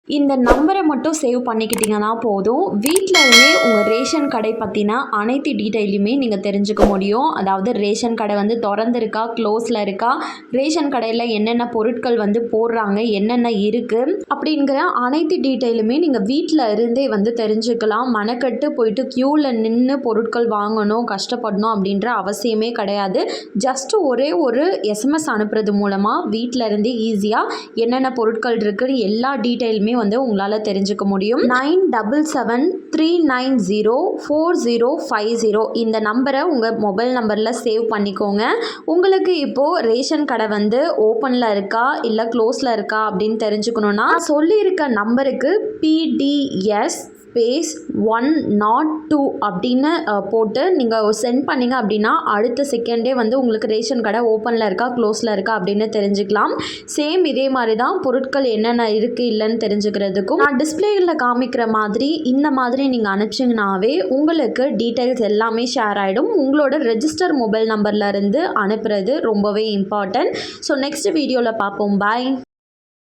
இந்த நம்பரை மட்டும் சேவ் பண்ணிக்கிட்டிங்கன்னா போதும். வீட்டில் இருந்தே உங்கள் ரேஷன் கடை பற்றின அனைத்து டீட்டெயிலுமே நீங்கள் தெரிஞ்சுக்க முடியும். அதாவது ரேஷன் கடை வந்து திறந்துருக்கா, க்ளோஸில் இருக்கா, ரேஷன் கடையில் என்னென்ன பொருட்கள் வந்து போடுறாங்க, என்னென்ன இருக்குது அப்படிங்கிற அனைத்து டீட்டெயிலுமே நீங்கள் வீட்டில் இருந்தே வந்து தெரிஞ்சுக்கலாம். மெனக்கட்டு போயிட்டு க்யூவில் நின்று பொருட்கள் வாங்கணும், கஷ்டப்படணும் அப்படின்ற அவசியமே கிடையாது. ஜஸ்ட்டு ஒரே ஒரு எஸ்எம்எஸ் அனுப்புறது மூலமாக வீட்டில் இருந்தே ஈஸியாக என்னென்ன பொருட்கள் இருக்குன்னு எல்லா டீட்டெயிலுமே வந்து உங்களால் தெரிஞ்சுக்க முடியும். 9773904050 இந்த நம்பரை உங்கள் மொபைல் நம்பரில் சேவ் பண்ணிக்கோங்க. உங்களுக்கு இப்போது ரேஷன் கடை வந்து ஓப்பனில் இருக்கா இல்லை க்ளோஸில் இருக்கா அப்படின்னு தெரிஞ்சுக்கணுன்னா சொல்லியிருக்க நம்பருக்கு PDS ஸ்பேஸ் 102 அப்படின்னு போட்டு நீங்கள் சென்ட் பண்ணிங்க அப்படின்னா அடுத்த செகண்டே வந்து உங்களுக்கு ரேஷன் கடை ஓப்பனில் இருக்கா க்ளோஸில் இருக்கா அப்படின்னு தெரிஞ்சுக்கலாம். சேம் இதே மாதிரி தான் பொருட்கள் என்னென்ன இருக்குது இல்லைன்னு தெரிஞ்சுக்கிறதுக்கும் நான் டிஸ்பிளேயில் காமிக்கிற மாதிரி இந்த மாதிரி நீங்கள் அனுப்பிச்சிங்கனாவே உங்களுக்கு டீட்டெயில்ஸ் எல்லாமே ஷேர் ஆகிடும். உங்களோட ரெஜிஸ்டர் மொபைல் நம்பர்லேருந்து அனுப்புறது ரொம்பவே இம்பார்ட்டன்ட். ஸோ நெக்ஸ்ட் வீடியோவில் பார்ப்போம். பாய்.